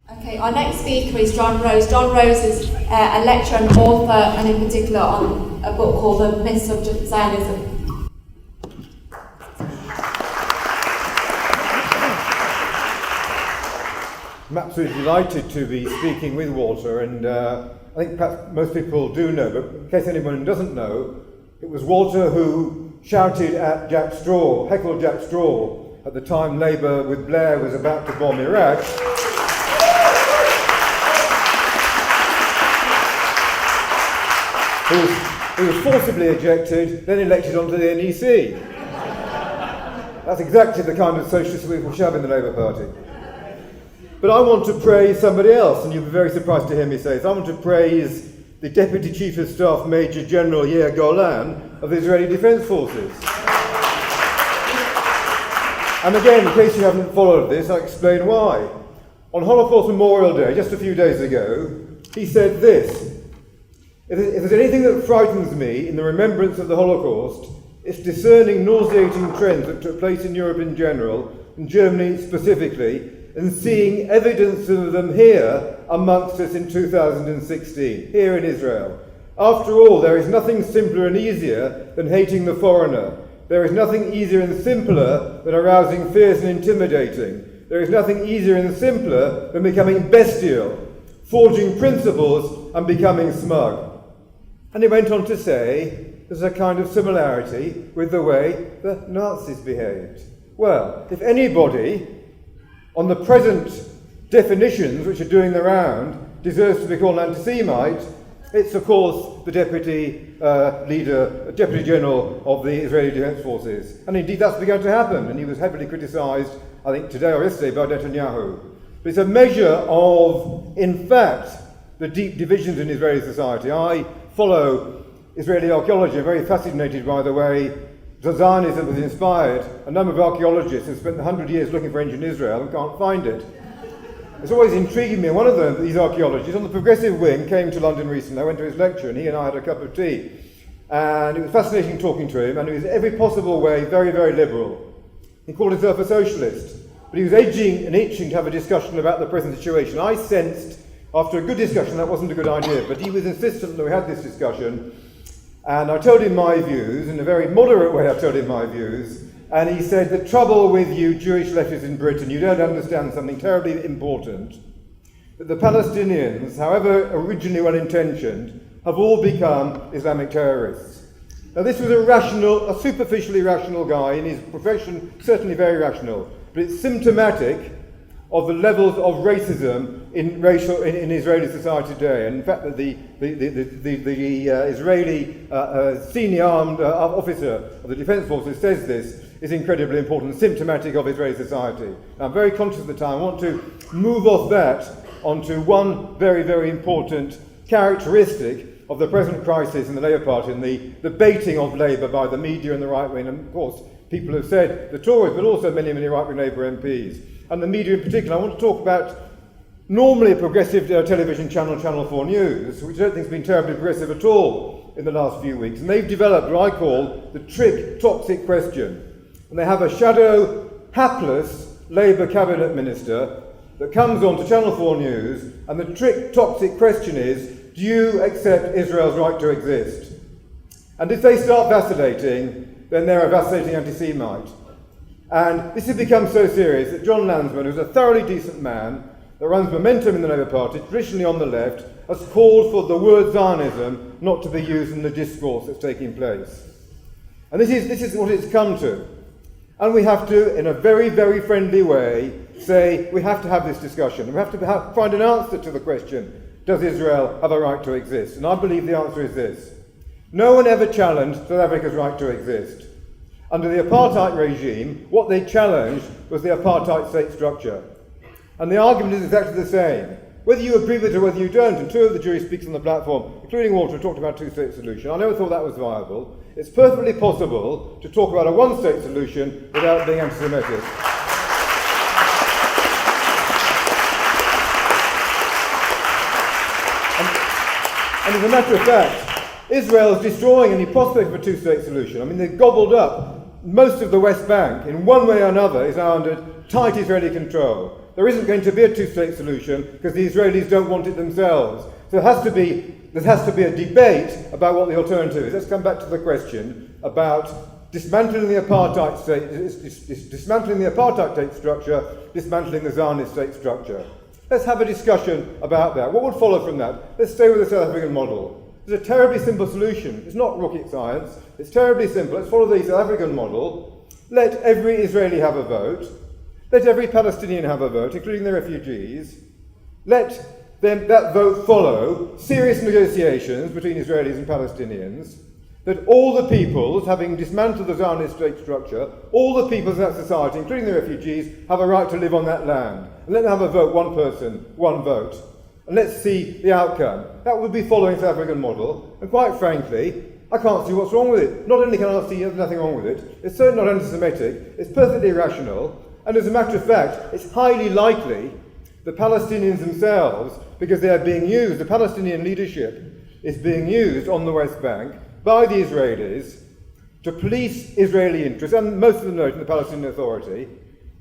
Okay, our next speaker is John Rose. John Rose is a lecturer and author, and in particular on a book called The Myths of Zionism. I'm absolutely delighted to be speaking with Walter, and I think perhaps most people do know, but in case anyone doesn't know, it was Walter who shouted at Jack Straw, heckled Jack Straw, at the time Labour with Blair was about to bomb Iraq. Who was forcibly ejected, then elected onto the NEC. That's exactly the kind of socialist we will shove in the Labour Party. But I want to praise somebody else, and you'll be very surprised to hear me say this. I want to praise the Deputy Chief of Staff, Major General Yair Golan of the Israeli Defence Forces. And again, in case you haven't followed this, I'll explain why. On Holocaust Memorial Day, just a few days ago, he said this: If there's anything that frightens me in the remembrance of the Holocaust, it's discerning nauseating trends that took place in Europe in general, in Germany specifically, and seeing evidence of them here amongst us in 2016, here in Israel. After all, there is nothing simpler and easier than hating the foreigner. There is nothing easier and simpler than arousing fears and intimidating. There is nothing easier and simpler than becoming bestial, forging principles and becoming smug. And he went on to say there's a kind of similarity with the way the Nazis behaved. Well, if anybody on the present definitions which are doing the round deserves to be called an anti-Semite, it's of course the Deputy General of the Israeli Defence Forces. And indeed that's begun to happen, and he was heavily criticised, I think today or yesterday, by Netanyahu. But it's a measure of, in fact, the deep divisions in Israeli society. I follow Israeli archaeology. I'm very fascinated by the way Zionism was inspired. A number of archaeologists have spent 100 years looking for ancient Israel and can't find it. It's always intriguing me. One of them, these archaeologists on the progressive wing, came to London recently. I went to his lecture and he and I had a cup of tea. And it was fascinating talking to him, and he was in every possible way very, very liberal. He called himself a socialist, but he was edging and itching to have a discussion about the present situation. I sensed, after a good discussion, that wasn't a good idea, but he was insistent that we had this discussion. And I told him my views, in a very moderate way I told him my views, and he said, the trouble with you Jewish leftists in Britain, you don't understand something terribly important, that the Palestinians, however originally well-intentioned, have all become Islamic terrorists. Now this was a superficially rational guy, in his profession certainly very rational, but it's symptomatic of the levels of racism in Israeli society today. And in fact, that the Israeli senior armed officer of the Defence Forces says this is incredibly important, symptomatic of Israeli society. Now, I'm very conscious of the time. I want to move off that onto one very, very important characteristic of the present crisis in the Labour Party and the baiting of Labour by the media and the right wing. And of course, people have said the Tories, but also many, many right-wing Labour MPs. And the media in particular. I want to talk about normally a progressive television channel, Channel 4 News, which I don't think has been terribly progressive at all in the last few weeks. And they've developed what I call the trick toxic question. And they have a shadow, hapless Labour cabinet minister that comes on to Channel 4 News, and the trick toxic question is, do you accept Israel's right to exist? And if they start vacillating, then they're a vacillating anti-Semite. And this has become so serious that John Lansman, who's a thoroughly decent man that runs Momentum in the Labour Party, traditionally on the left, has called for the word Zionism not to be used in the discourse that's taking place. And this is what it's come to. And we have to, in a very, very friendly way, say we have to have this discussion. We have to find an answer to the question, does Israel have a right to exist? And I believe the answer is this. No one ever challenged South Africa's right to exist. Under the apartheid regime, what they challenged was the apartheid state structure. And the argument is exactly the same. Whether you agree with it or whether you don't, and two of the jury speakers on the platform, including Walter, talked about a two-state solution. I never thought that was viable. It's perfectly possible to talk about a one-state solution without being anti-Semitic. And as a matter of fact, Israel is destroying any prospect of a two-state solution. I mean, they've gobbled up most of the West Bank, in one way or another, is now under tight Israeli control. there isn't going to be a two-state solution because the Israelis don't want it themselves. So there has to be a debate about what the alternative is. Let's come back to the question about dismantling the apartheid state structure, dismantling the Zionist state structure. Let's have a discussion about that. What would follow from that? Let's stay with the South African model. There's a terribly simple solution. It's not rocket science. It's terribly simple. Let's follow the South African model. Let every Israeli have a vote. Let every Palestinian have a vote, including the refugees. Let that vote follow serious negotiations between Israelis and Palestinians. That all the peoples, having dismantled the Zionist state structure, all the peoples in that society, including the refugees, have a right to live on that land. And let them have a vote, one person, one vote. And let's see the outcome. That would be following the South African model. And quite frankly, I can't see what's wrong with it. Not only can I see nothing wrong with it, it's certainly not anti-Semitic, it's perfectly rational. And as a matter of fact, it's highly likely the Palestinians themselves, because they are being used, the Palestinian leadership is being used on the West Bank by the Israelis to police Israeli interests, and most of them know it in the Palestinian Authority.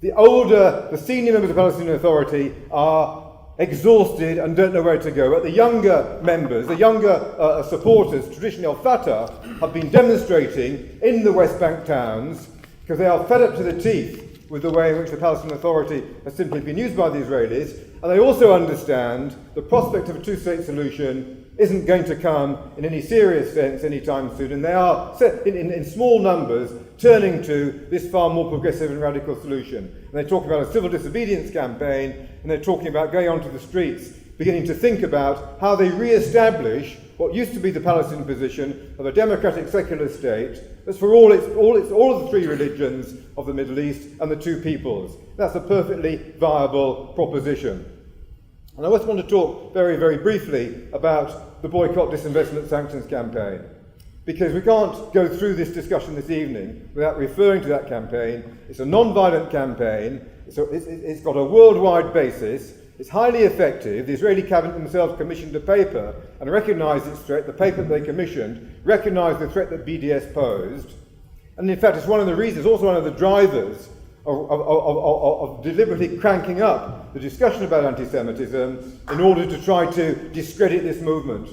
The senior members of the Palestinian Authority are exhausted and don't know where to go. But the younger members, the younger supporters, traditionally of Fatah, have been demonstrating in the West Bank towns because they are fed up to the teeth with the way in which the Palestinian Authority has simply been used by the Israelis, and they also understand the prospect of a two-state solution isn't going to come in any serious sense anytime soon, and they are, in small numbers, turning to this far more progressive and radical solution. And they're talking about a civil disobedience campaign, and they're talking about going onto the streets, beginning to think about how they re-establish what used to be the Palestinian position of a democratic secular state that's for all of the three religions of the Middle East and the two peoples. That's a perfectly viable proposition. And I just want to talk very, very briefly about the boycott, disinvestment, sanctions campaign, because we can't go through this discussion this evening without referring to that campaign. It's a non-violent campaign. It's got a worldwide basis. It's highly effective. The Israeli cabinet themselves commissioned a paper and recognised its threat. The paper they commissioned recognised the threat that BDS posed. And in fact, it's one of the reasons, also one of the drivers of deliberately cranking up the discussion about anti-Semitism in order to try to discredit this movement.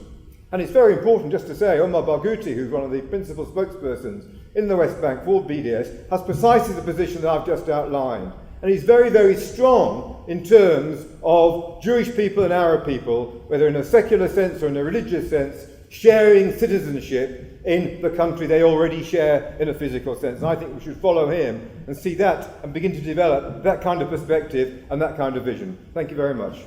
And it's very important just to say, Omar Barghouti, who's one of the principal spokespersons in the West Bank for BDS, has precisely the position that I've just outlined. And he's very, very strong in terms of Jewish people and Arab people, whether in a secular sense or in a religious sense, sharing citizenship in the country they already share in a physical sense. And I think we should follow him and see that and begin to develop that kind of perspective and that kind of vision. Thank you very much.